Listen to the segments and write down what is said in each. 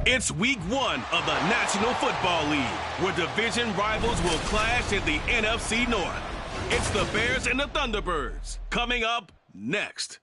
It's week 1 of the National Football League, where division rivals will clash in the NFC North. It's the Bears and the Thunderbirds, coming up next.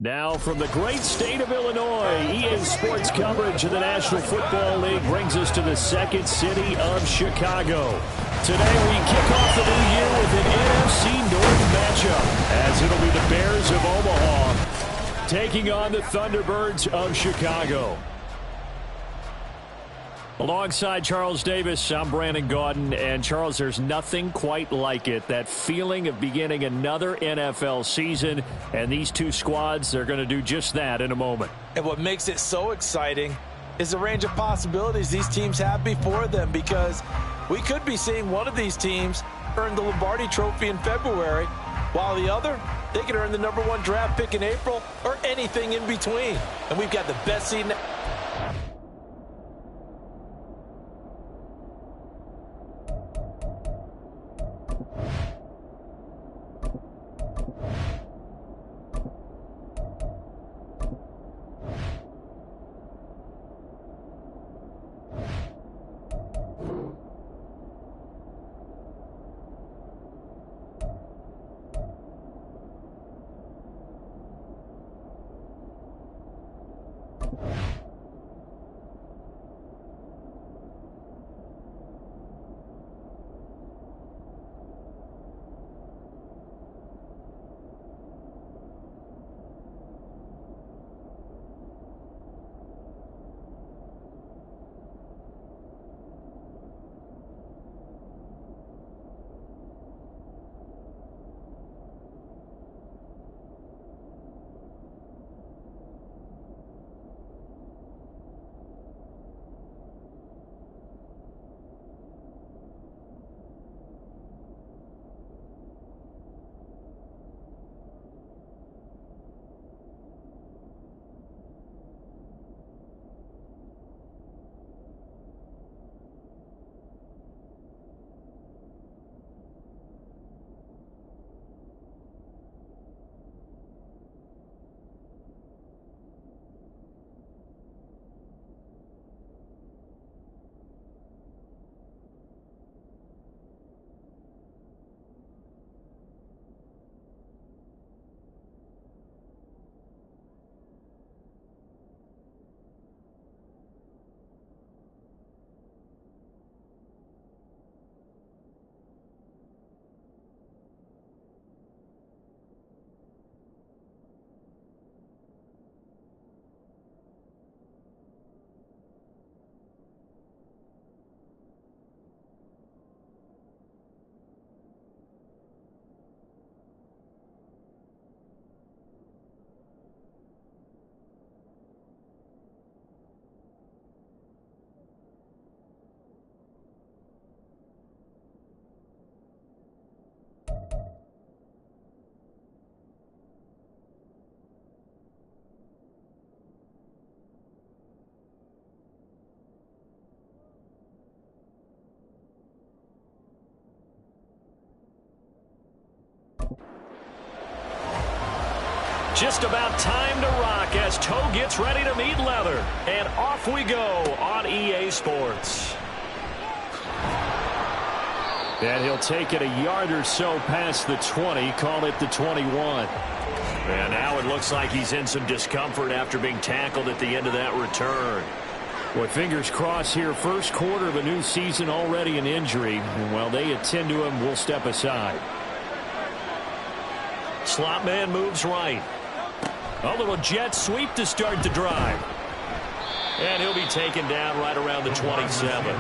Now from the great state of Illinois, EA Sports coverage of the National Football League brings us to the second city of Chicago. Today we kick off the new year with an NFC North matchup, as it'll be the Bears of Omaha taking on the Thunderbirds of Chicago. Alongside Charles Davis, I'm Brandon Gaudin. And Charles, there's nothing quite like it. That feeling of beginning another NFL season. And these two squads, they're going to do just that in a moment. And what makes it so exciting is the range of possibilities these teams have before them, because we could be seeing one of these teams earn the Lombardi Trophy in February, while the other, they could earn the #1 draft pick in April, or anything in between. And we've got the best seed. Just about time to rock as toe gets ready to meet leather. And off we go on EA Sports. And he'll take it a yard or so past the 20, call it the 21. And now it looks like he's in some discomfort after being tackled at the end of that return. Boy, fingers crossed here. First quarter of a new season, already an injury. And while they attend to him, we'll step aside. Slot man moves right. A little jet sweep to start the drive. And he'll be taken down right around the 27.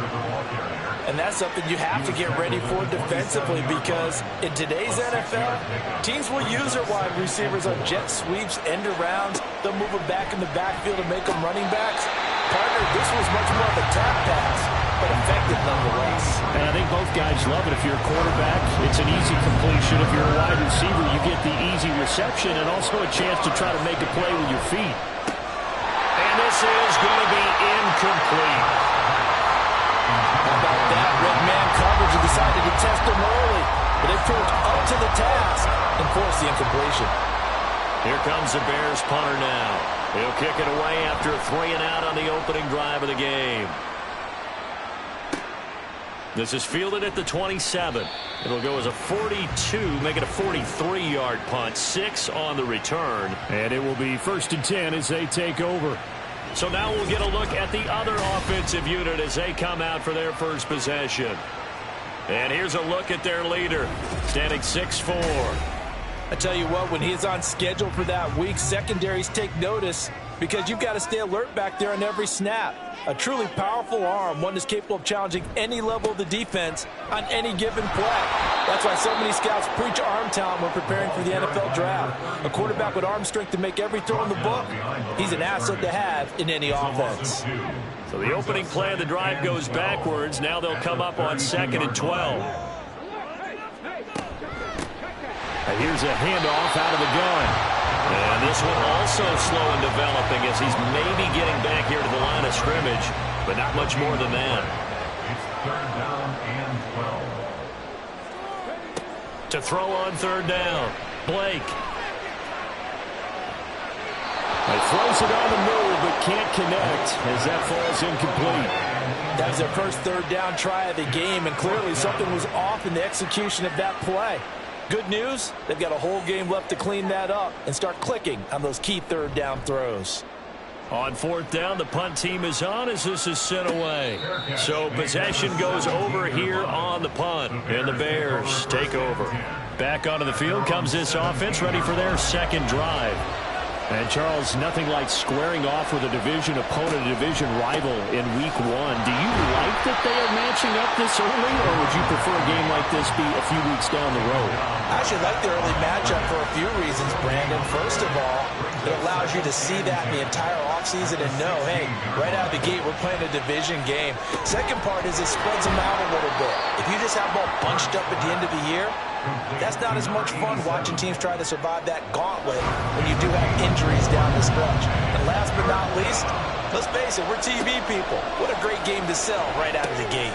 And that's something you have to get ready for defensively, because in today's NFL, teams will use their wide receivers on jet sweeps, end arounds. They'll move them back in the backfield and make them running backs. Partner, this was much more of a tap pass, but effective nonetheless. And I think both guys love it. If you're a quarterback, it's an easy completion. If you're a wide receiver, you get the easy reception and also a chance to try to make a play with your feet. And this is going to be incomplete. How about that? Red man coverage of the decided to test him early, but they proved up to the task and forced the incompletion. Here comes the Bears punter now. He'll kick it away after a 3-and-out on the opening drive of the game. This is fielded at the 27. It'll go as a 42, make it a 43-yard punt, 6 on the return. And it will be 1st and 10 as they take over. So now we'll get a look at the other offensive unit as they come out for their first possession. And here's a look at their leader, standing 6'4". I tell you what, when he's on schedule for that week, secondaries take notice because you've got to stay alert back there on every snap. A truly powerful arm, one that's capable of challenging any level of the defense on any given play. That's why so many scouts preach arm talent when preparing for the NFL draft. A quarterback with arm strength to make every throw in the book, he's an asset to have in any offense. So the opening play of the drive goes backwards. Now they'll come up on 2nd and 12. And here's a handoff out of the gun. And this one also slow in developing as he's maybe getting back here to the line of scrimmage, but not much more than that. It's 3rd down and 12. To throw on 3rd down, Blake. He throws it on the move, but can't connect as that falls incomplete. That was their first 3rd down try of the game, and clearly something was off in the execution of that play. Good news, they've got a whole game left to clean that up and start clicking on those key 3rd down throws. On 4th down, the punt team is on as this is sent away. So possession goes over here on the punt, and the Bears take over. Back onto the field comes this offense, ready for their 2nd drive. And Charles, nothing like squaring off with a division opponent, a division rival in week 1. Do you like that they are matching up this early, or would you prefer a game like this be a few weeks down the road? I actually like the early matchup for a few reasons, Brandon. First of all, it allows you to see that in the entire offseason and know, hey, right out of the gate, we're playing a division game. Second part is it spreads them out a little bit. If you just have them all bunched up at the end of the year, that's not as much fun watching teams try to survive that gauntlet when you do have injuries down the stretch. And last but not least, let's face it, we're TV people. What a great game to sell right out of the gate.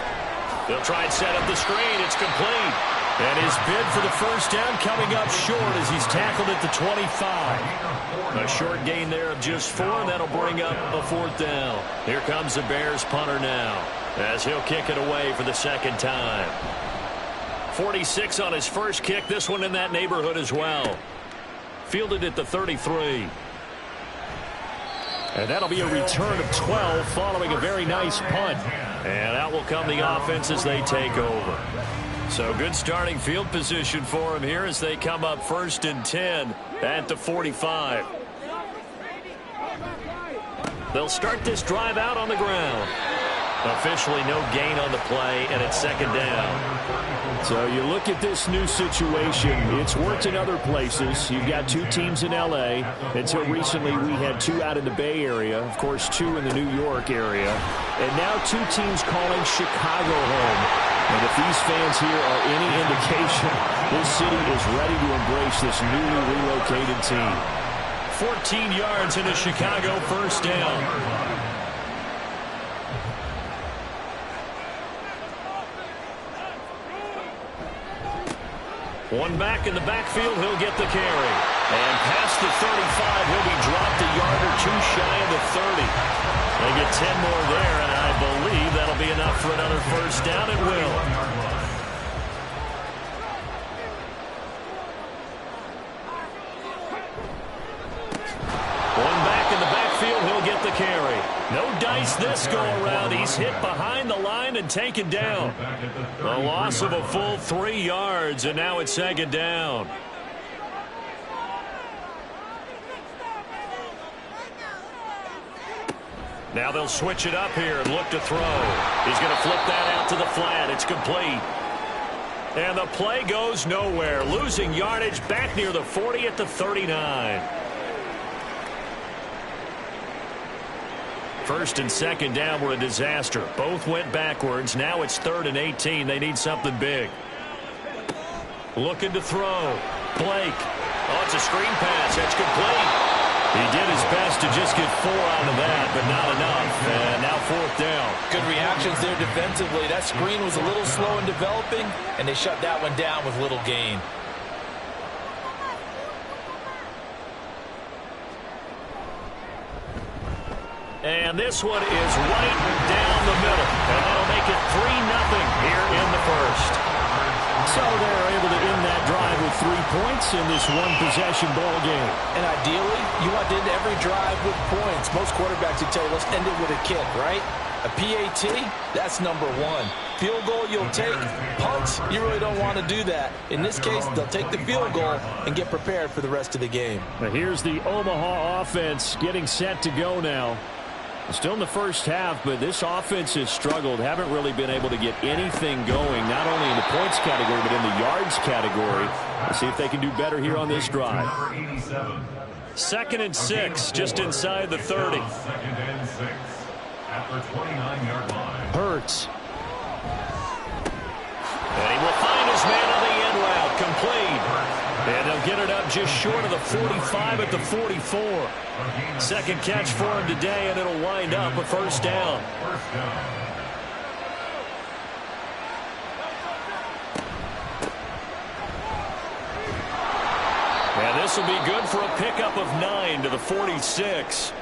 They'll try and set up the screen. It's complete. And his bid for the 1st down coming up short as he's tackled at the 25. A short gain there of just 4, and that'll bring up a 4th down. Here comes the Bears punter now as he'll kick it away for the 2nd time. 46 on his first kick, this one in that neighborhood as well. Fielded at the 33. And that'll be a return of 12 following a very nice punt. And out will come the offense as they take over. So good starting field position for him here as they come up 1st and 10 at the 45. They'll start this drive out on the ground. Officially no gain on the play, and it's 2nd down. So you look at this new situation. It's worked in other places. You've got 2 teams in L.A. Until recently, we had 2 out in the Bay Area. Of course, 2 in the New York area. And now 2 teams calling Chicago home. And if these fans here are any indication, this city is ready to embrace this newly relocated team. 14 yards in a Chicago 1st down. One back in the backfield, he'll get the carry. And past the 35, he'll be dropped a yard or 2 shy of the 30. They get 10 more there, and I believe that'll be enough for another 1st down. It will. One back in the backfield, he'll get the carry. No dice this go-around. He's hit behind the line and taken down. A loss of a full 3 yards, and now it's 2nd down. Now they'll switch it up here and look to throw. He's going to flip that out to the flat. It's complete. And the play goes nowhere. Losing yardage back near the 40 at the 39. 1st and 2nd down were a disaster. Both went backwards. Now it's 3rd and 18. They need something big. Looking to throw. Blake. Oh, it's a screen pass. That's complete. He did his best to just get 4 out of that, but not enough. And now 4th down. Good reactions there defensively. That screen was a little slow in developing, and they shut that one down with little gain. And this one is right down the middle. And that'll make it 3-0 here in the first. So they're able to end that drive with 3 points in this one-possession ball game. And ideally, you want to end every drive with points. Most quarterbacks would tell you, let's end it with a kick, right? A PAT, that's number 1. Field goal you'll take. Punts, you really don't want to do that. In this case, they'll take the field goal and get prepared for the rest of the game. Now here's the Omaha offense getting set to go now. Still in the first half, but this offense has struggled. Haven't really been able to get anything going, not only in the points category, but in the yards category. Let's see if they can do better here on this drive. 2nd and 6, just inside the 30. 2nd and 6 at the 29-yard line. Hurts. And he will find his man on the end route, complete. And they'll get it up just short of the 45 at the 44. Second catch for him today, and it'll wind up a 1st down. And this will be good for a pickup of 9 to the 46.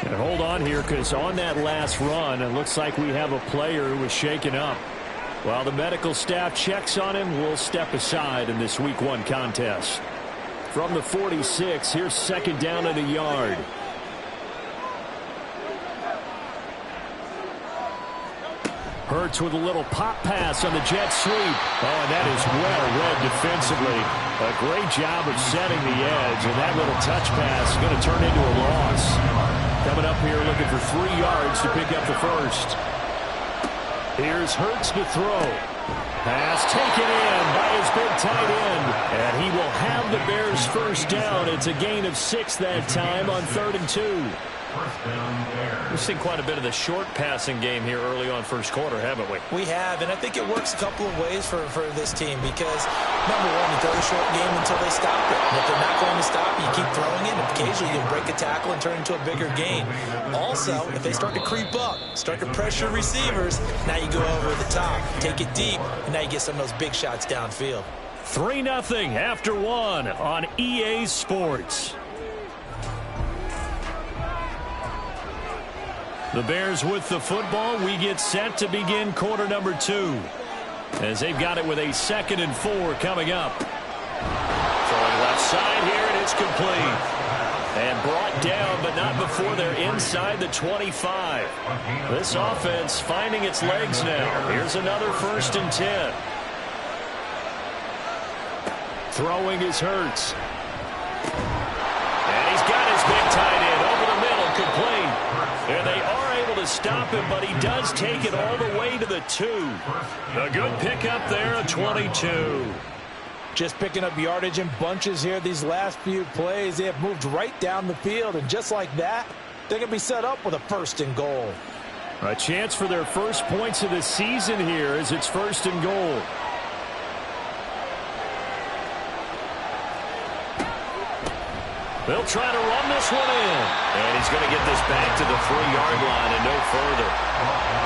And hold on here, because on that last run, it looks like we have a player who was shaken up. While the medical staff checks on him, we'll step aside in this Week 1 contest. From the 46, here's 2nd down and a yard. Hurts with a little pop pass on the jet sweep. Oh, and that is well read defensively. A great job of setting the edge, and that little touch pass is going to turn into a loss. Coming up here looking for 3 yards to pick up the first. Here's Hurts to throw. Pass taken in by his big tight end. And he will have the Bears' 1st down. It's a gain of 6 that time on 3rd and 2. We've seen quite a bit of the short passing game here early on first quarter, haven't we? We have, and I think it works a couple of ways for this team because, number 1, you throw the short game until they stop it. And if they're not going to stop, you keep throwing it. And occasionally you'll break a tackle and turn it into a bigger gain. Also, if they start to creep up, start to pressure receivers, now you go over the top, take it deep, and now you get some of those big shots downfield. 3-0 after 1 on EA Sports. The Bears with the football. We get set to begin quarter number 2. As they've got it with a 2nd and 4 coming up. Throwing left side here, and it's complete. And brought down, but not before they're inside the 25. This offense finding its legs now. Here's another 1st and 10. Throwing is Hurts. And he's got his big tight end over the middle, complete. And they are able to stop him, but he does take it all the way to the 2. A good pickup there, a 22. Just picking up yardage in bunches here these last few plays. They have moved right down the field, and just like that, they're going to be set up with a 1st and goal. A chance for their first points of the season here as it's 1st and goal. They'll try to run this one in. And he's going to get this back to the 3-yard line and no further.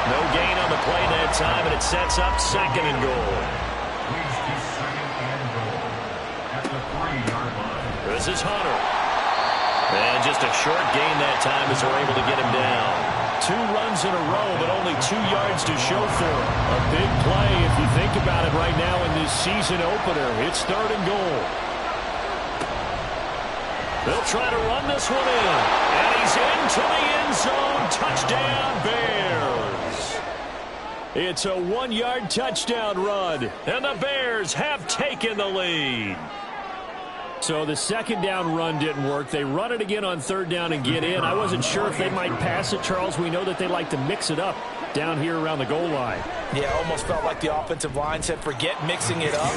No gain on the play that time, and it sets up 2nd and goal. This is Hunter. And just a short gain that time as they're able to get him down. 2 runs in a row, but only 2 yards to show for it. A big play if you think about it right now in this season opener. It's 3rd and goal. They'll try to run this one in. And he's into the end zone. Touchdown, Bears. It's a 1-yard touchdown run. And the Bears have taken the lead. So the 2nd down run didn't work. They run it again on 3rd down and get in. I wasn't sure if they might pass it, Charles. We know that they like to mix it up down here around the goal line. Yeah, almost felt like the offensive line said, forget mixing it up.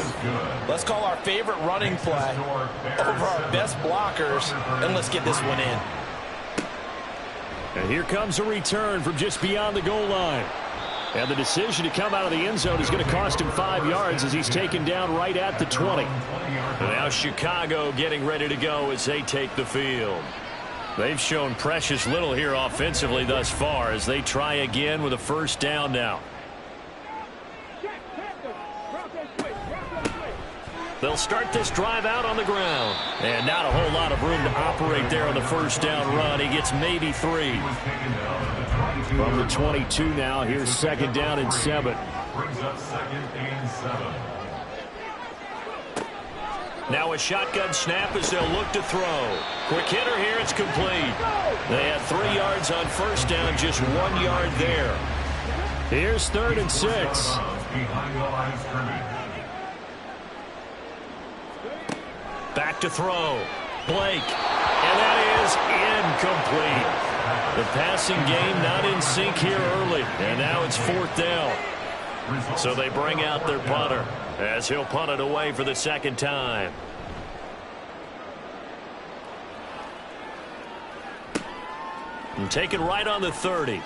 Let's call our favorite running play over our best blockers, and let's get this one in. And here comes a return from just beyond the goal line. And the decision to come out of the end zone is going to cost him 5 yards as he's taken down right at the 20. And now Chicago getting ready to go as they take the field. They've shown precious little here offensively thus far as they try again with a first down now. They'll start this drive out on the ground. And not a whole lot of room to operate there on the first down run. He gets maybe 3. From the 22 now, here's second down and 7. Brings up second and 7. Now a shotgun snap as they'll look to throw. Quick hitter here, it's complete. They had 3 yards on first down, just 1 yard there. Here's third and 6. Behind the line of scrimmage. Back to throw. Blake. And that is incomplete. The passing game not in sync here early. And now it's 4th down. So they bring out their punter as he'll punt it away for the second time. And taken right on the 30.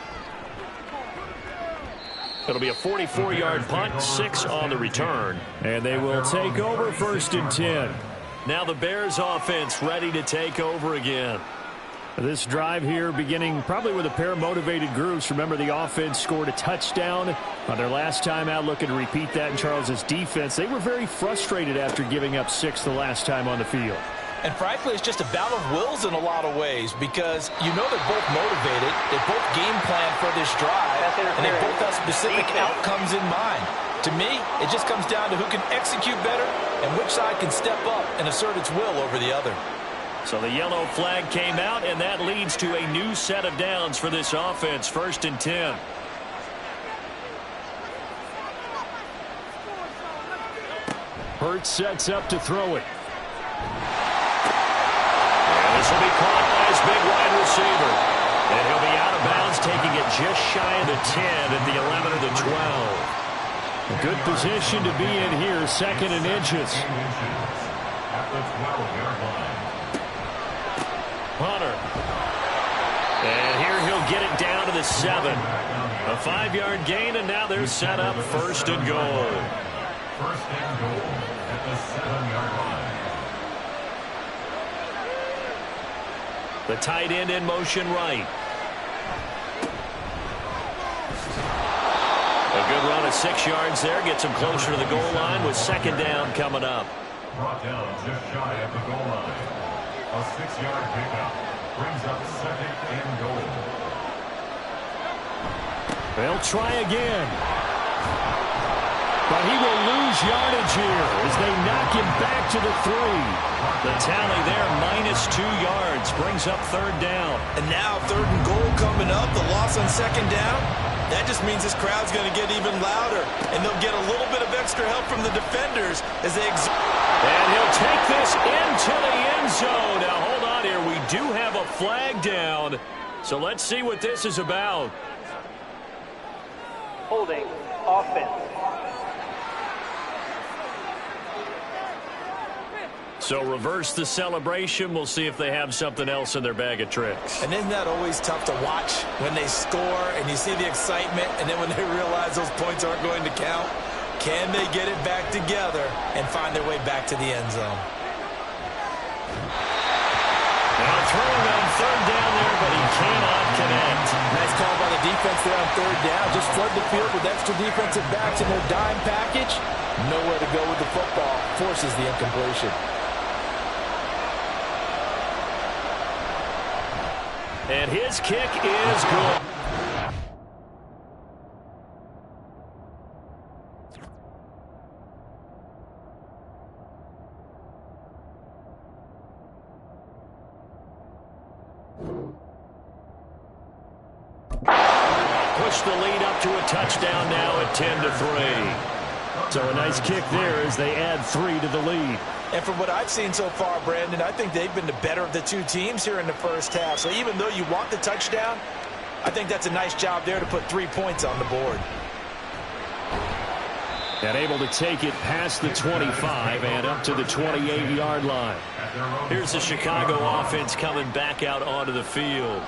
It'll be a 44-yard punt, 6 on the return. And they will take over 1st and 10. Now the Bears offense ready to take over again. This drive here beginning probably with a pair of motivated groups. Remember, the offense scored a touchdown on their last time out, looking to repeat that in Charles's defense. They were very frustrated after giving up 6 the last time on the field. And frankly, it's just a battle of wills in a lot of ways because you know they're both motivated, they both game plan for this drive, and they both have specific outcomes in mind. To me, it just comes down to who can execute better and which side can step up and assert its will over the other. So the yellow flag came out, and that leads to a new set of downs for this offense, 1st and 10. Hurts sets up to throw it. And this will be caught by his big wide receiver. And he'll be out of bounds, taking it just shy of the 10 at the 11 or the 12. A good position to be in here, 2nd and inches. At the 12-yard line. Hunter. And here he'll get it down to the 7. A 5-yard gain, and now they're set up 1st and goal. 1st and goal at the 7-yard line. The tight end in motion right. A good run of 6 yards there. Gets him closer to the goal line with second down coming up. Brought down just shy of the goal line. A 6-yard pickup brings up 2nd and goal. They'll try again. But he will lose yardage here as they knock him back to the 3. The tally there, -2 yards, brings up 3rd down. And now 3rd and goal coming up, the loss on 2nd down. That just means this crowd's going to get even louder, and they'll get a little bit of extra help from the defenders as they And he'll take this into the end zone. Now, hold on here. We do have a flag down, so let's see what this is about. Holding offense. So reverse the celebration. We'll see if they have something else in their bag of tricks. And isn't that always tough to watch when they score and you see the excitement, and then when they realize those points aren't going to count? Can they get it back together and find their way back to the end zone? Now throwing on 3rd down there, but he cannot connect. Nice call by the defense there on 3rd down. Just flood the field with extra defensive backs in their dime package. Nowhere to go with the football. Forces the incompletion. And his kick is good. Push the lead up to a touchdown now at 10-3. So a nice kick there as they add 3 to the lead. And from what I've seen so far, Brandon, I think they've been the better of the two teams here in the first half. So even though you want the touchdown, I think that's a nice job there to put 3 points on the board. And able to take it past the 25 and up to the 28-yard line. Here's the Chicago offense coming back out onto the field.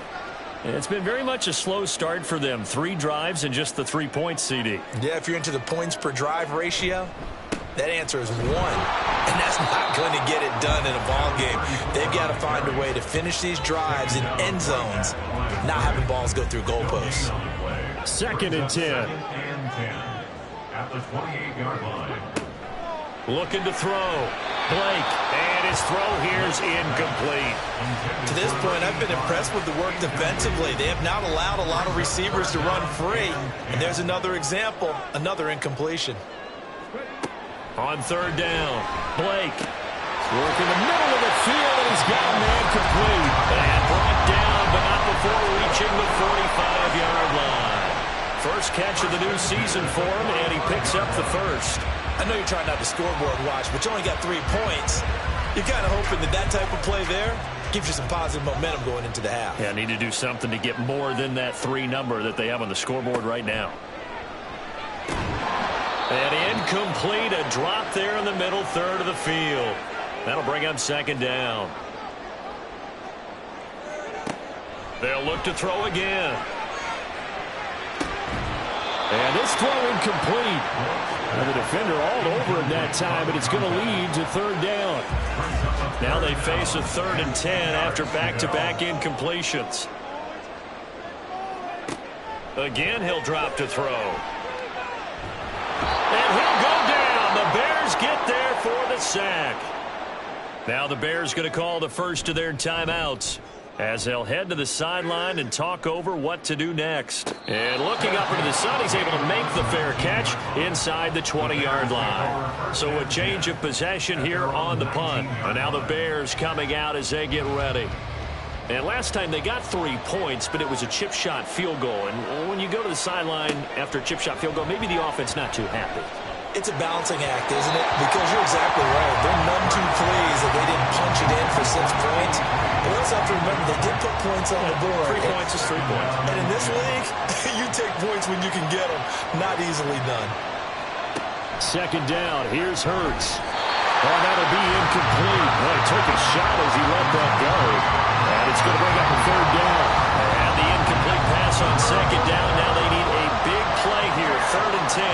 And it's been very much a slow start for them. 3 drives and just the 3 points, CD. Yeah, if you're into the points per drive ratio, That answer is 1. And that's not going to get it done in a ball game. They've got to find a way to finish these drives in end zones, not having balls go through goalposts. 2nd and 10. At the 28-yard line. Looking to throw. Blake, and his throw here's incomplete. To this point, I've been impressed with the work defensively. They have not allowed a lot of receivers to run free. And there's another example, another incompletion. On 3rd down, Blake. Work in the middle of the field, and he's got a man complete. And brought down, but not before reaching the 45-yard line. First catch of the new season for him, and he picks up the first. I know you're trying not to scoreboard watch, but you only got 3 points. You're kind of hoping that type of play there gives you some positive momentum going into the half. Yeah, need to do something to get more than that 3 number that they have on the scoreboard right now. And incomplete, a drop there in the middle third of the field. That'll bring up 2nd down. They'll look to throw again. And this throw incomplete. And the defender all over him that time, and it's going to lead to 3rd down. Now they face a 3rd and 10 after back-to-back incompletions. Again, he'll drop to throw. And he'll go down. The Bears get there for the sack. Now the Bears going to call the first of their timeouts as they'll head to the sideline and talk over what to do next. And looking up into the sun, he's able to make the fair catch inside the 20-yard line. So a change of possession here on the punt. And now the Bears coming out as they get ready. And last time they got 3 points, but it was a chip shot field goal. And when you go to the sideline after a chip shot field goal, maybe the offense not too happy. It's a balancing act, isn't it? Because you're exactly right. They're none too pleased that they didn't punch it in for 6 points. But we also have to remember they did put points on the board. 3 points is 3 points. And in this league, you take points when you can get them. Not easily done. 2nd down. Here's Hurts. Oh, that'll be incomplete. Well, he took a shot as he let that go. And it's going to bring up a 3rd down. And the incomplete pass on 2nd down. Now they need a big play here. 3rd and 10.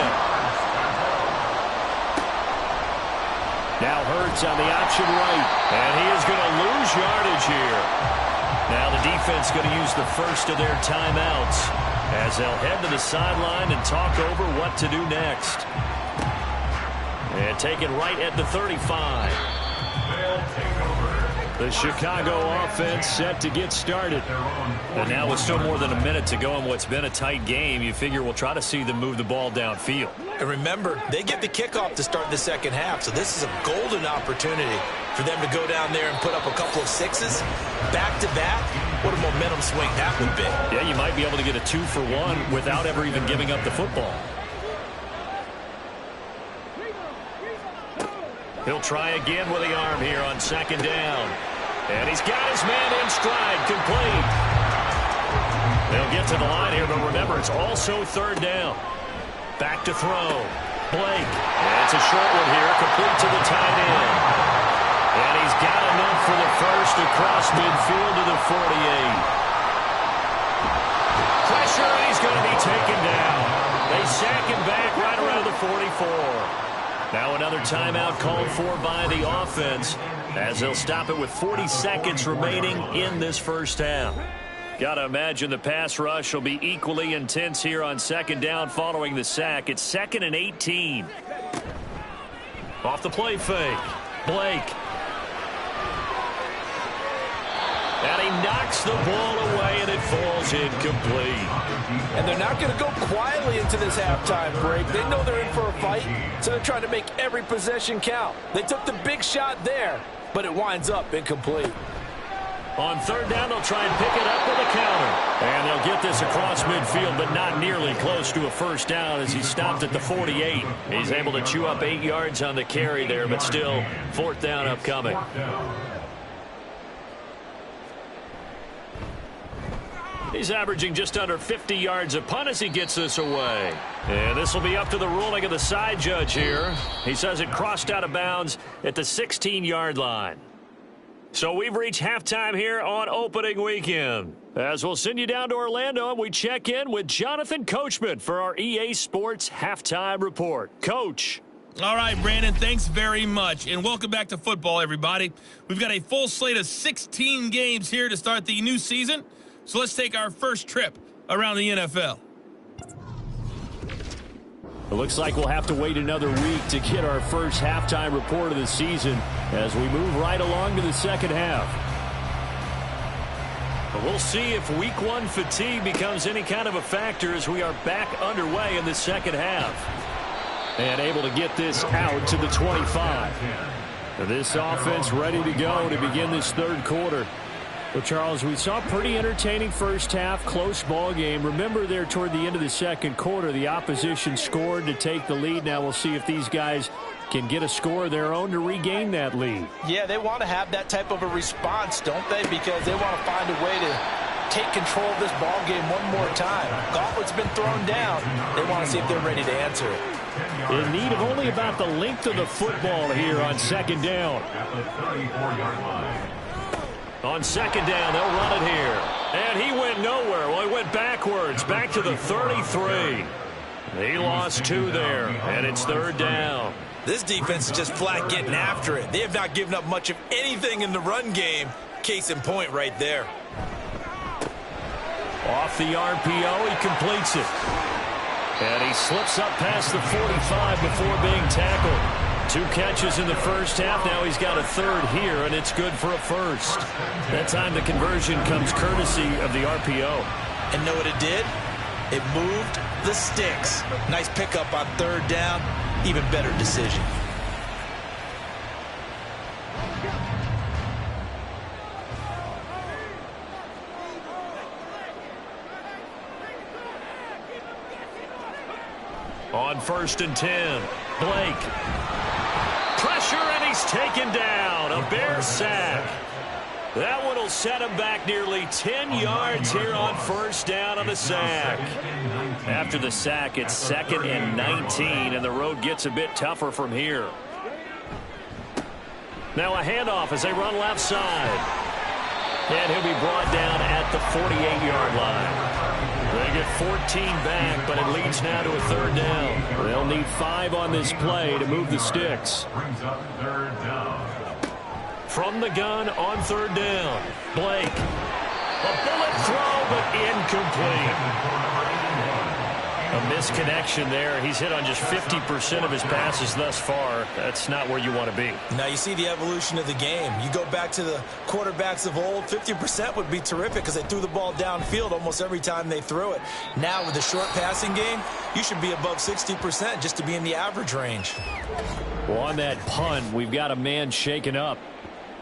Now Hurts on the option right. And he is going to lose yardage here. Now the defense going to use the first of their timeouts as they'll head to the sideline and talk over what to do next. And taken right at the 35. The Chicago offense set to get started. And now with still more than a minute to go in what's been a tight game, you figure we'll try to see them move the ball downfield. And remember, they get the kickoff to start the 2nd half, so this is a golden opportunity for them to go down there and put up a couple of 6s back-to-back. What a momentum swing that would be. Yeah, you might be able to get a 2-for-1 without ever even giving up the football. He'll try again with the arm here on 2nd down. And he's got his man in stride, complete. They'll get to the line here, but remember, it's also 3rd down. Back to throw. Blake. And it's a short one here, complete to the tight end. And he's got enough for the first across midfield to the 48. Pressure, and he's going to be taken down. They sack him back right around the 44. Now another timeout called for by the offense as they'll stop it with 40 seconds remaining in this first half. Got to imagine the pass rush will be equally intense here on 2nd down following the sack. It's 2nd and 18. Off the play fake. Blake. And he knocks the ball away, and it falls incomplete. And they're not going to go quietly into this halftime break. They know they're in for a fight, so they're trying to make every possession count. They took the big shot there, but it winds up incomplete. On 3rd down, they'll try and pick it up with a counter. And they'll get this across midfield, but not nearly close to a first down as he stopped at the 48. He's able to chew up 8 yards on the carry there, but still 4th down upcoming. He's averaging just under 50 yards a punt as he gets this away. And this will be up to the ruling of the side judge here. He says it crossed out of bounds at the 16-yard line. So we've reached halftime here on opening weekend. As we'll send you down to Orlando and we check in with Jonathan Coachman for our EA Sports Halftime Report. Coach. All right, Brandon, thanks very much. And welcome back to football, everybody. We've got a full slate of 16 games here to start the new season. So let's take our first trip around the NFL. It looks like we'll have to wait another week to get our first halftime report of the season as we move right along to the second half. But we'll see if week one fatigue becomes any kind of a factor as we are back underway in the second half. And able to get this out to the 25. This offense ready to go to begin this third quarter. Well, Charles, we saw a pretty entertaining first half, close ball game. Remember there toward the end of the second quarter, the opposition scored to take the lead. Now we'll see if these guys can get a score of their own to regain that lead. Yeah, they want to have that type of a response, don't they? Because they want to find a way to take control of this ball game one more time. Gauntlet's been thrown down. They want to see if they're ready to answer it. In need of only about the length of the football here on second down. On second down, they'll run it here. And he went nowhere. Well, he went backwards, back to the 33. He lost 2 there, and it's third down. This defense is just flat getting after it. They have not given up much of anything in the run game. Case in point right there. Off the RPO, he completes it. And he slips up past the 45 before being tackled. 2 catches in the first half. Now he's got a third here, and it's good for a first. That time the conversion comes courtesy of the RPO. And know what it did? It moved the sticks. Nice pickup on third down. Even better decision. On 1st and 10, Blake. Pressure, and he's taken down. A Bear sack. That one will set him back nearly 10 yards here on first down on the sack. After the sack, it's 2nd and 19, and the road gets a bit tougher from here. Now a handoff as they run left side. And he'll be brought down at the 48-yard line. They get 14 back, but it leads now to a third down. They'll need 5 on this play to move the sticks. From the gun on third down, Blake. A bullet throw, but incomplete. A misconnection there. He's hit on just 50% of his passes thus far. That's not where you want to be. Now you see the evolution of the game. You go back to the quarterbacks of old, 50% would be terrific because they threw the ball downfield almost every time they threw it. Now with the short passing game, you should be above 60% just to be in the average range. Well, on that punt, we've got a man shaken up.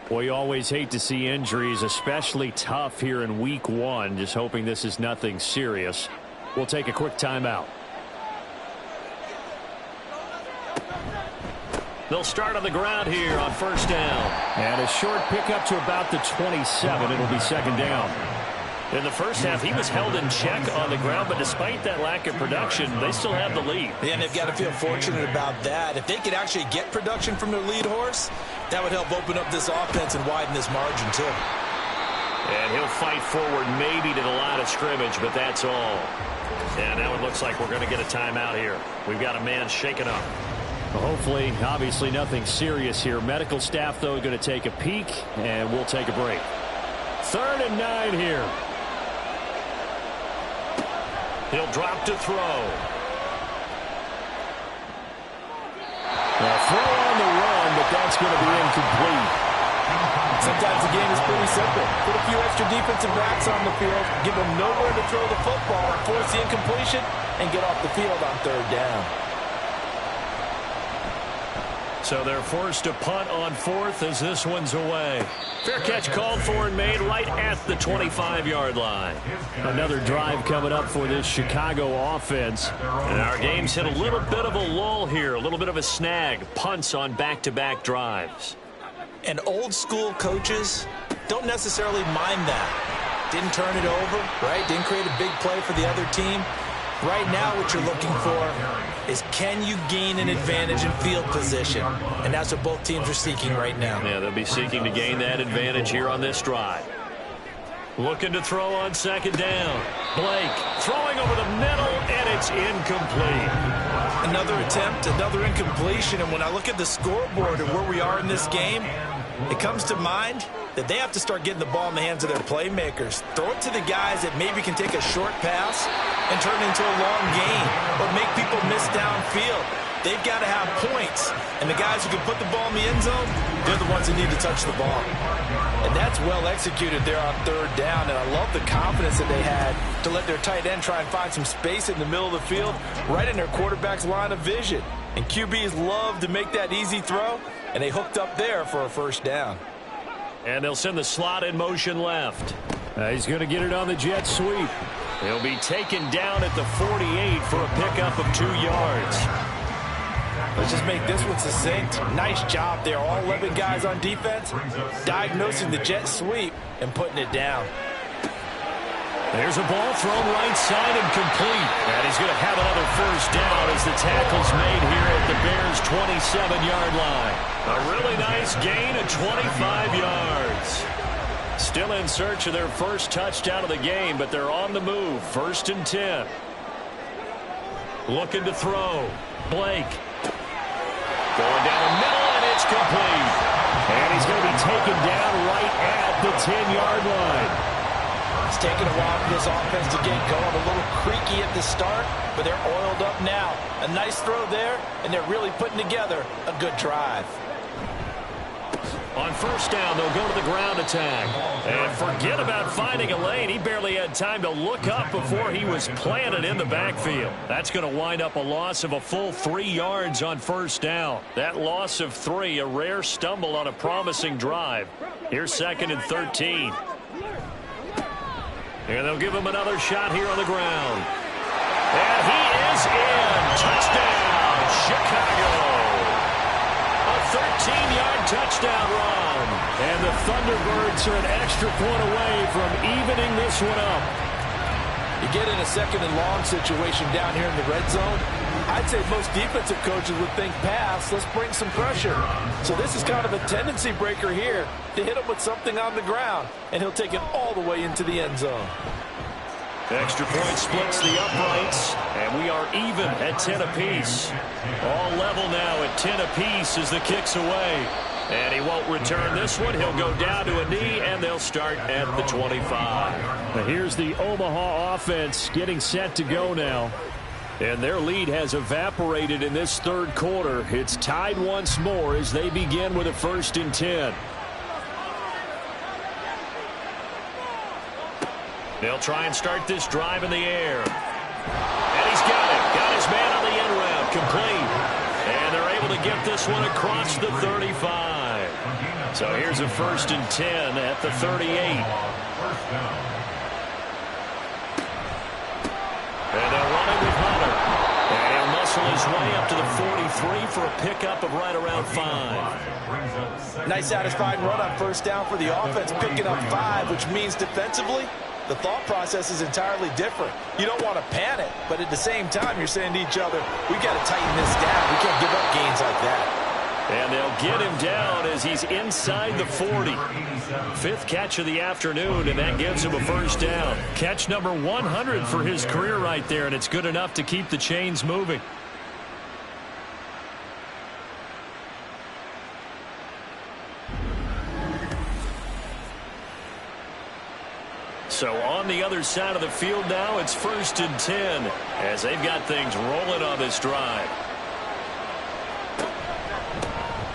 Boy, you always hate to see injuries, especially tough here in week 1. Just hoping this is nothing serious. We'll take a quick timeout. They'll start on the ground here on first down. And a short pickup to about the 27. It'll be second down. In the first half, he was held in check on the ground, but despite that lack of production, they still have the lead. Yeah, and they've got to feel fortunate about that. If they could actually get production from their lead horse, that would help open up this offense and widen this margin, too. And he'll fight forward maybe to the line of scrimmage, but that's all. And now it looks like we're going to get a timeout here. We've got a man shaken up. Well, hopefully, obviously nothing serious here. Medical staff, though, going to take a peek, and we'll take a break. 3rd and 9 here. He'll drop to throw. Now, throw on the run, but that's going to be incomplete. Sometimes the game is pretty simple. Put a few extra defensive backs on the field, give them nowhere to throw the football, force the incompletion, and get off the field on third down. So they're forced to punt on 4th as this one's away. Fair catch called for and made right at the 25-yard line. Another drive coming up for this Chicago offense. And our game's hit a little bit of a lull here, a little bit of a snag. Punts on back-to-back drives. And old-school coaches don't necessarily mind that. Didn't turn it over, right? Didn't create a big play for the other team. Right now what you're looking for is can you gain an advantage in field position? And that's what both teams are seeking right now. Yeah, they'll be seeking to gain that advantage here on this drive. Looking to throw on second down. Blake throwing over the middle, and it's incomplete. Another attempt, another incompletion, and when I look at the scoreboard and where we are in this game, it comes to mind that they have to start getting the ball in the hands of their playmakers. Throw it to the guys that maybe can take a short pass and turn it into a long gain or make people miss downfield. They've got to have points, and the guys who can put the ball in the end zone, they're the ones that need to touch the ball. And that's well executed there on third down, and I love the confidence that they had to let their tight end try and find some space in the middle of the field, right in their quarterback's line of vision. And QBs love to make that easy throw, and they hooked up there for a first down. And they'll send the slot in motion left. He's going to get it on the jet sweep. He'll be taken down at the 48 for a pickup of 2 yards. Let's just make this one succinct. Nice job there. All 11 guys on defense diagnosing the jet sweep and putting it down. There's a ball thrown right side and complete. And he's going to have another first down as the tackle's made here at the Bears' 27-yard line. A really nice gain of 25 yards. Still in search of their first touchdown of the game, but they're on the move. 1st and 10. Looking to throw. Blake. Going down the middle, and it's complete. And he's going to be taken down right at the 10-yard line. It's taken a while for this offense to get going. A little creaky at the start, but they're oiled up now. A nice throw there, and they're really putting together a good drive. On first down, they'll go to the ground attack. And forget about finding a lane. He barely had time to look up before he was planted in the backfield. That's going to wind up a loss of a full 3 yards on first down. That loss of 3, a rare stumble on a promising drive. Here's 2nd and 13. And they'll give him another shot here on the ground. And he is in. Touchdown, Chicago. A 13-yard touchdown run. And the Thunderbirds are an extra point away from evening this one up. You get in a 2nd and long situation down here in the red zone, I'd say most defensive coaches would think pass, let's bring some pressure. So this is kind of a tendency breaker here to hit him with something on the ground, and he'll take it all the way into the end zone. Extra point splits the uprights, and we are even at 10 apiece. All level now at 10 apiece as the kick's away. And he won't return this one. He'll go down to a knee, and they'll start at the 25. Now here's the Omaha offense getting set to go now. And their lead has evaporated in this 3rd quarter. It's tied once more as they begin with a 1st and 10. They'll try and start this drive in the air. And he's got it. Got his man on the end route. Complete. And they're able to get this one across the 35. So here's a 1st and 10 at the 38. And they'll run it with Hunter. And he'll muscle his way up to the 43 for a pickup of right around 5. Nice satisfying run on first down for the offense, picking up 5, which means defensively, the thought process is entirely different. You don't want to panic, but at the same time, you're saying to each other, we've got to tighten this down. We can't give up gains like that. And they'll get him down as he's inside the 40. 5th catch of the afternoon, and that gives him a first down. Catch number 100 for his career right there, and it's good enough to keep the chains moving. So on the other side of the field now, it's 1st and 10 as they've got things rolling on this drive.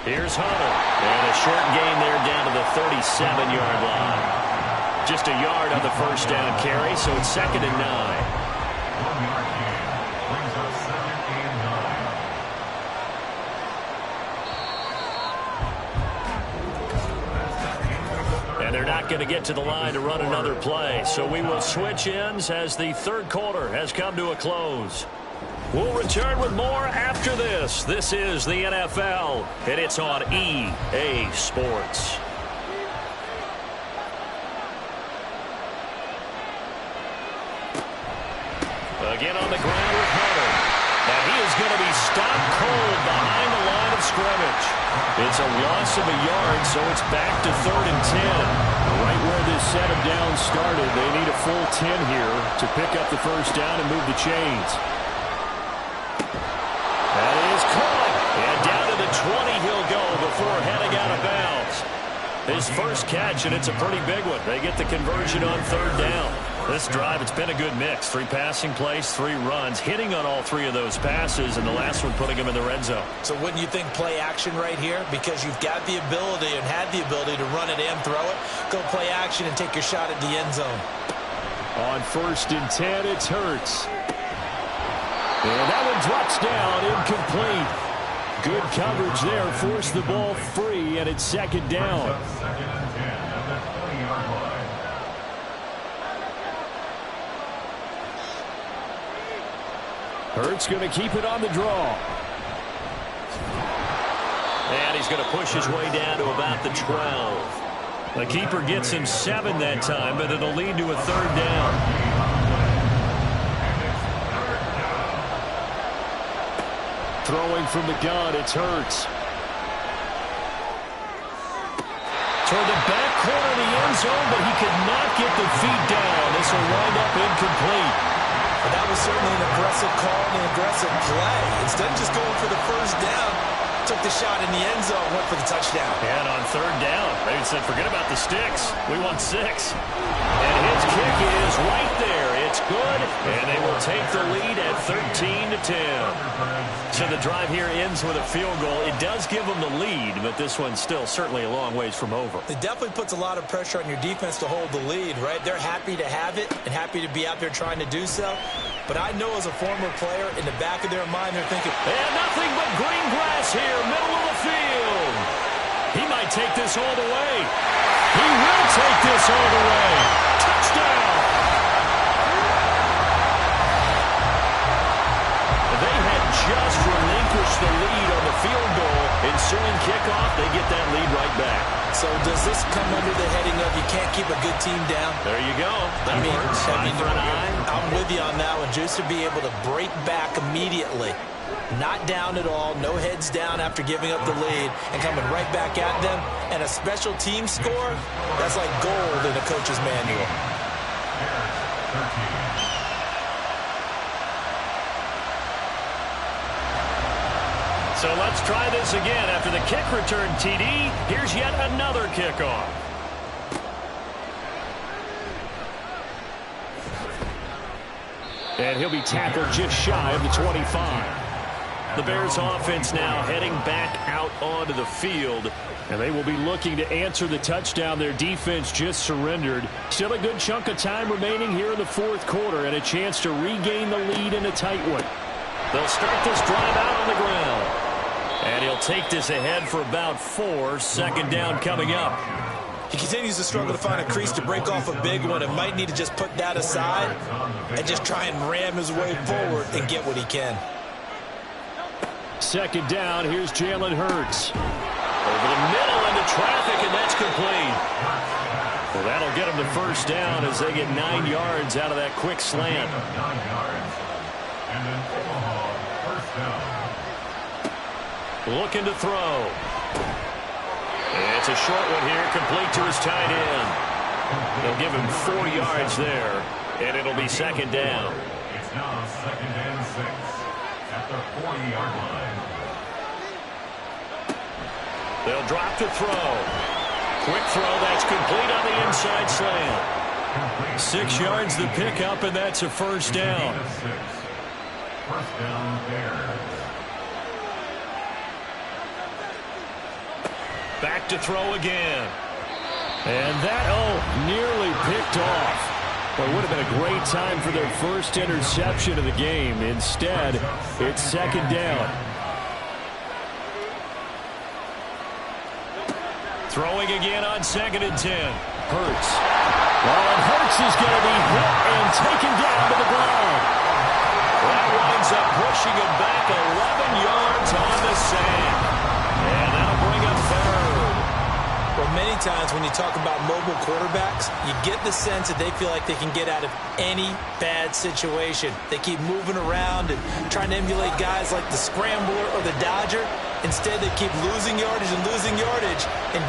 Here's Hunter. And a short gain there down to the 37-yard line. Just a yard on the first down carry, so it's 2nd and 9. 1 yard gain brings up 2nd and 9. And they're not going to get to the line to run another play. So we will switch ends as the 3rd quarter has come to a close. We'll return with more after this. This is the NFL, and it's on EA Sports. Again on the ground with Hunter. And he is going to be stopped cold behind the line of scrimmage. It's a loss of a yard, so it's back to 3rd and 10. Right where this set of downs started, they need a full 10 here to pick up the first down and move the chains. out of bounds. His first catch, and it's a pretty big one. They get the conversion on third down. This drive, it's been a good mix. 3 passing plays, 3 runs, hitting on all 3 of those passes, and the last one putting him in the red zone. So wouldn't you think play action right here? Because you've got the ability and had the ability to run it and throw it. Go play action and take your shot at the end zone. On 1st and 10, it's Hurts. And that one drops down, incomplete. Good coverage there, forced the ball free, and it's 2nd down. Second and 10 at the 20-yard line. Hurts going to keep it on the draw. And he's going to push his way down to about the 12. The keeper gets him 7 that time, but it'll lead to a 3rd down. Throwing from the gun, it's Hurts. Toward the back corner of the end zone, but he could not get the feet down. This will wind up incomplete. But that was certainly an aggressive call and an aggressive play. Instead of just going for the first down, took the shot in the end zone, went for the touchdown. And on 3rd down, they said, forget about the sticks. We want 6. And his kick is right there. It's good, and they will take the lead at 13-10. So the drive here ends with a field goal. It does give them the lead, but this one's still certainly a long ways from over. It definitely puts a lot of pressure on your defense to hold the lead, right? They're happy to have it and happy to be out there trying to do so. But I know as a former player, in the back of their mind, they're thinking, and nothing but green grass here, middle of the field. He might take this all the way. He will take this all the way. Touchdown. They had just relinquished the lead on the field goal. Ensuing kickoff, they get that lead right back. So does this come under the heading of you can't keep a good team down? There you go. I mean, I'm with you on that one. Just to be able to break back immediately. Not down at all, no heads down after giving up the lead, and coming right back at them. And a special team score, that's like gold in a coach's manual. So let's try this again. After the kick return TD, here's yet another kickoff. And he'll be tackled just shy of the 25. The Bears offense now heading back out onto the field. And they will be looking to answer the touchdown their defense just surrendered. Still a good chunk of time remaining here in the 4th quarter and a chance to regain the lead in a tight one. They'll start this drive out on the ground. And he'll take this ahead for about 4. 2nd down coming up. He continues to struggle to find a crease to break off a big one and might need to just put that aside and just try and ram his way forward and get what he can. 2nd down, here's Jalen Hurts. Over the middle into traffic, and that's complete. Well, that'll get him the 1st down as they get 9 yards out of that quick slant. 9 yards. And then Omaha, 1st down. Looking to throw. It's a short one here, complete to his tight end. They'll give him 4 yards there, and it'll be 2nd down. It's now 2nd and 6 at the 40-yard line. They'll drop to throw. Quick throw, that's complete on the inside slant. 6 yards the pickup, and that's a 1st down. 1st down Bears. Back to throw again. And that, nearly picked off. It would have been a great time for their first interception of the game. Instead, it's 2nd down. Throwing again on 2nd and 10. Hurts. Well, and Hurts is going to be hit and taken down to the ground. That winds up pushing him back 11 yards on the sand. And that'll bring up 3rd. Well, many times when you talk about mobile quarterbacks, you get the sense that they feel like they can get out of any bad situation. They keep moving around and trying to emulate guys like the Scrambler or the Dodger. Instead, they keep losing yardage and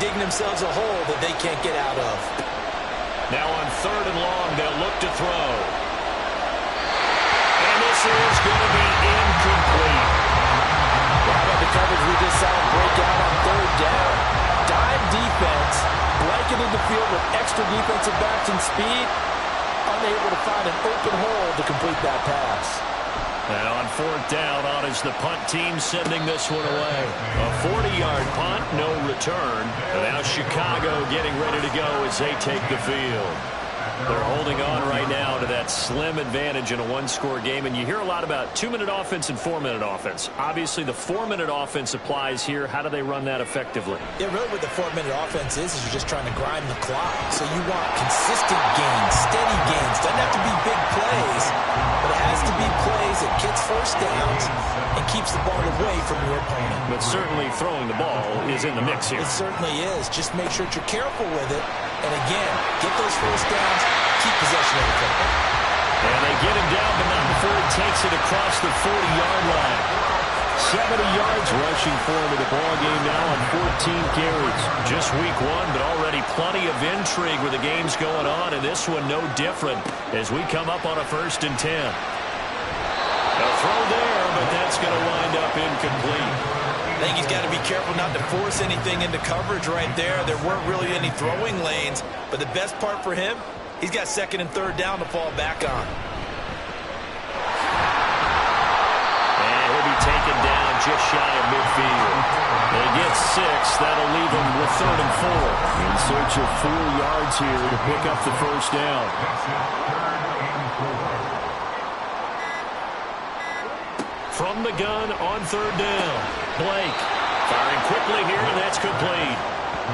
digging themselves a hole that they can't get out of. Now on 3rd and long, they'll look to throw. And this is going to be incomplete. How about the coverage we just saw break out on 3rd down? breaking into field with extra defensive backs and speed, unable to find an open hole to complete that pass. And on fourth down, on is the punt team sending this one away. A 40-yard punt, no return. And now Chicago getting ready to go as they take the field. They're holding on right now to that slim advantage in a one-score game. And you hear a lot about 2-minute offense and 4-minute offense. Obviously, the 4-minute offense applies here. How do they run that effectively? Yeah, really what the 4-minute offense is you're just trying to grind the clock. So you want consistent gains, steady gains. Doesn't have to be big plays, but it has to be plays that gets first downs and keeps the ball away from your opponent. But certainly throwing the ball is in the mix here. It certainly is. Just make sure that you're careful with it. And again, get those first downs, keep possession of the football. And they get him down, but not before he takes it across the 40-yard line. 70 yards rushing for him in the ball game now on 14 carries. Just week one, but already plenty of intrigue with the games going on, and this one no different as we come up on a 1st and 10. A throw there, but that's going to wind up incomplete. I think he's got to be careful not to force anything into coverage right there. There weren't really any throwing lanes, but the best part for him, he's got 2nd and 3rd down to fall back on. And he'll be taken down just shy of midfield. They get 6. That'll leave him with 3rd and 4. In search of 4 yards here to pick up the first down. From the gun on 3rd down. Blake firing quickly here, and that's complete.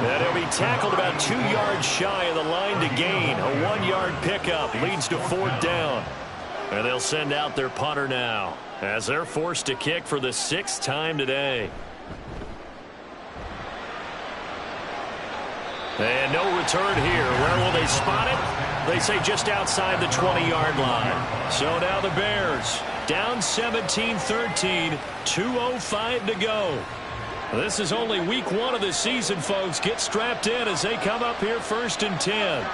And he'll be tackled about 2 yards shy of the line to gain. A 1-yard pickup leads to 4th down. And they'll send out their punter now as they're forced to kick for the 6th time today. And no return here. Where will they spot it? They say just outside the 20-yard line. So now the Bears down 17-13, 2:05 to go. This is only week 1 of the season, folks. Get strapped in as they come up here 1st and 10.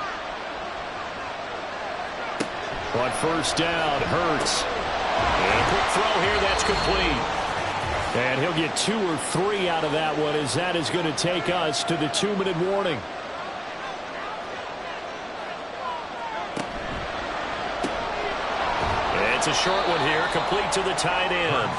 On 1st down, Hurts. And a quick throw here, that's complete. And he'll get 2 or 3 out of that one as that is going to take us to the 2-minute warning. It's a short one here, complete to the tight end.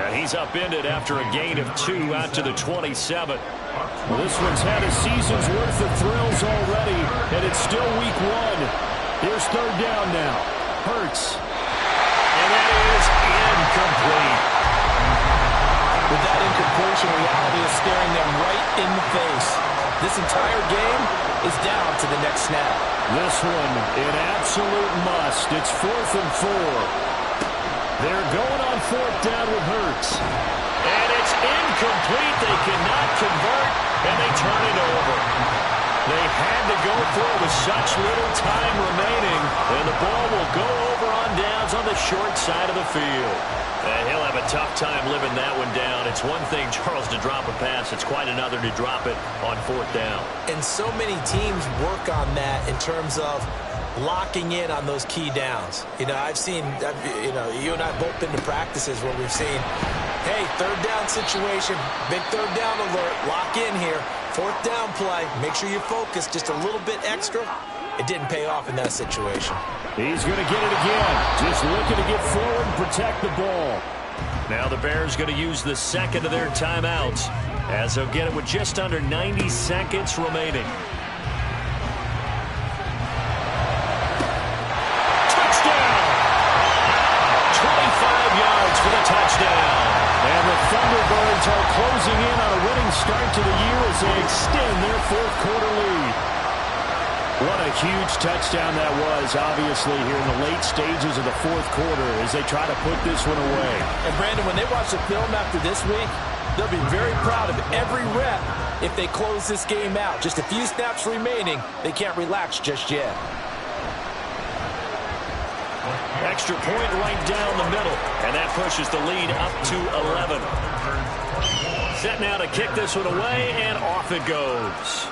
And he's upended after a gain of 2 out to the 27. Well, this one's had a season's worth of thrills already, and it's still week 1. Here's 3rd down now. Hurts. And that is incomplete. With that incompletion, reality is staring them right in the face. This entire game is down to the next snap. This one, an absolute must. It's 4th and 4. They're going on 4th down with Hurts. And it's incomplete. They cannot convert, and they turn it over. They had to go for it with such little time remaining, and the ball will go over on downs on the short side of the field. And he'll have a tough time living that one down. It's one thing, Charles, to drop a pass. It's quite another to drop it on 4th down. And so many teams work on that in terms of locking in on those key downs. You know, you and I both been to practices where we've seen, hey, 3rd down situation, big 3rd down alert, lock in here, 4th down play, make sure you focus just a little bit extra. It didn't pay off in that situation. He's going to get it again, just looking to get forward and protect the ball. Now the Bears going to use the 2nd of their timeouts as they'll get it with just under 90 seconds remaining. For the touchdown. And the Thunderbirds are closing in on a winning start to the year as they extend their 4th quarter lead. What a huge touchdown that was, obviously, here in the late stages of the 4th quarter as they try to put this one away. And, Brandon, when they watch the film after this week, they'll be very proud of every rep if they close this game out. Just a few snaps remaining. They can't relax just yet. Extra point right down the middle, and that pushes the lead up to 11. Set now to kick this one away, and off it goes.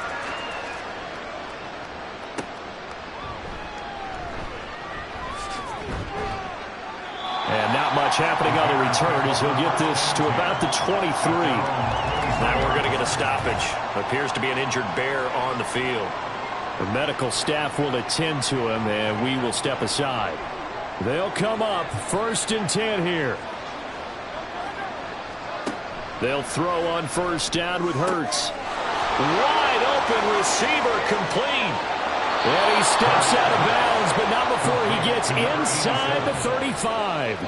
And not much happening on the return as he'll get this to about the 23. Now we're going to get a stoppage. Appears to be an injured Bear on the field. The medical staff will attend to him, and we will step aside. They'll come up 1st and 10 here. They'll throw on 1st down with Hurts. Wide open receiver, complete. And he steps out of bounds, but not before he gets inside the 35.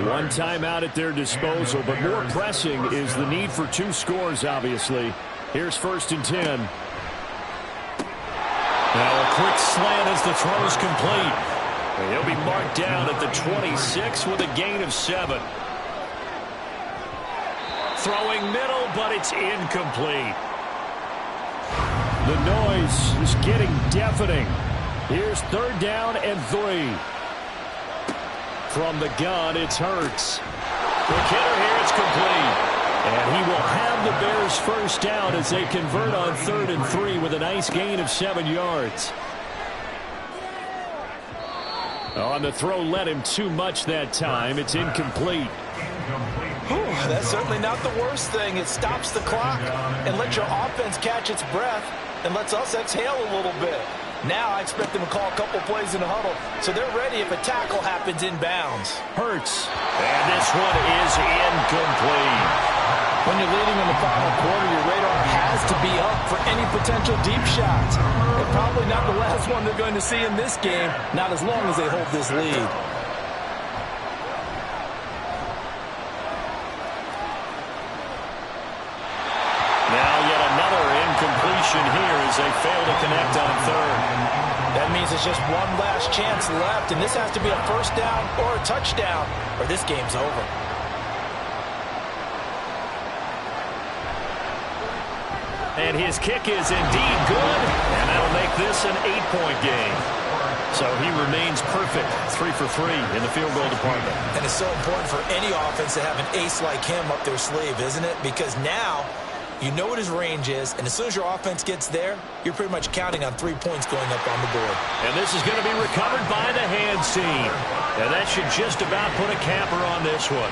One timeout at their disposal, but more pressing is the need for 2 scores, obviously. Here's 1st and 10. Now a quick slant as the throw's complete. And he'll be marked down at the 26 with a gain of 7. Throwing middle, but it's incomplete. The noise is getting deafening. Here's 3rd down and 3. From the gun, it's Hurts. Quick hitter here, it's complete. And he will have the Bears 1st down as they convert on 3rd and 3 with a nice gain of 7 yards. On the throw, led him too much that time. It's incomplete. That's certainly not the worst thing. It stops the clock and lets your offense catch its breath and lets us exhale a little bit. Now I expect them to call a couple plays in the huddle, so they're ready if a tackle happens inbounds. Hurts. And this one is incomplete. When you're leading in the final quarter, your radar has to be up for any potential deep shots. And probably not the last one they're going to see in this game, not as long as they hold this lead. Here as they fail to connect on 3rd. That means it's just one last chance left, and this has to be a 1st down or a touchdown, or this game's over. And his kick is indeed good, and that'll make this an 8-point game. So he remains perfect, 3 for 3 in the field goal department. And it's so important for any offense to have an ace like him up their sleeve, isn't it? Because now you know what his range is, and as soon as your offense gets there, you're pretty much counting on 3 points going up on the board. And this is going to be recovered by the hands team. And that should just about put a capper on this one.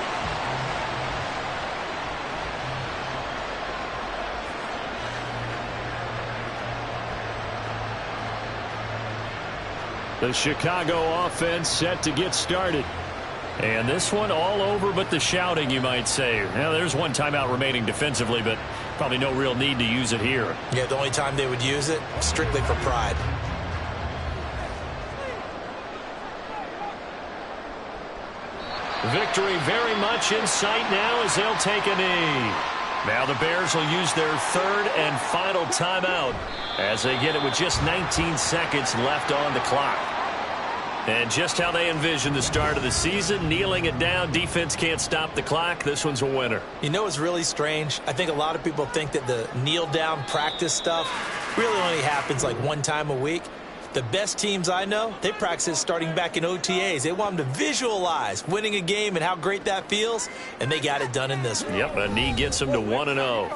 The Chicago offense set to get started. And this one all over but the shouting, you might say. Now, there's one timeout remaining defensively, but probably no real need to use it here. Yeah, the only time they would use it, strictly for pride. Victory very much in sight now as they'll take a knee. Now the Bears will use their 3rd and final timeout as they get it with just 19 seconds left on the clock. And just how they envision the start of the season, kneeling it down, defense can't stop the clock. This one's a winner. You know what's really strange? I think a lot of people think that the kneel-down practice stuff really only happens like one time a week. The best teams I know, they practice starting back in OTAs. They want them to visualize winning a game and how great that feels, and they got it done in this one. Yep, a knee gets them to 1-0.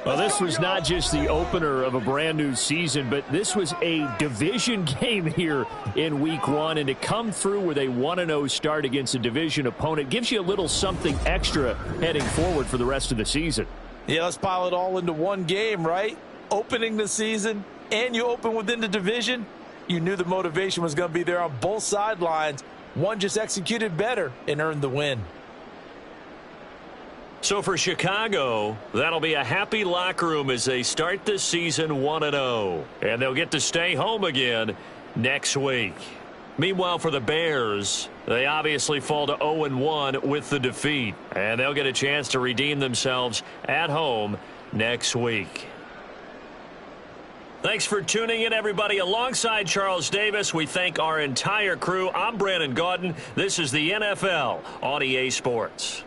Well, this was not just the opener of a brand new season, but this was a division game here in week 1. And to come through with a 1-0 start against a division opponent gives you a little something extra heading forward for the rest of the season. Yeah, let's pile it all into one game, right? Opening the season, and you open within the division. You knew the motivation was going to be there on both sidelines. One just executed better and earned the win. So for Chicago, that'll be a happy locker room as they start this season 1-0. And they'll get to stay home again next week. Meanwhile, for the Bears, they obviously fall to 0-1 with the defeat. And they'll get a chance to redeem themselves at home next week. Thanks for tuning in, everybody. Alongside Charles Davis, we thank our entire crew. I'm Brandon Gaudin. This is the NFL on EA Sports.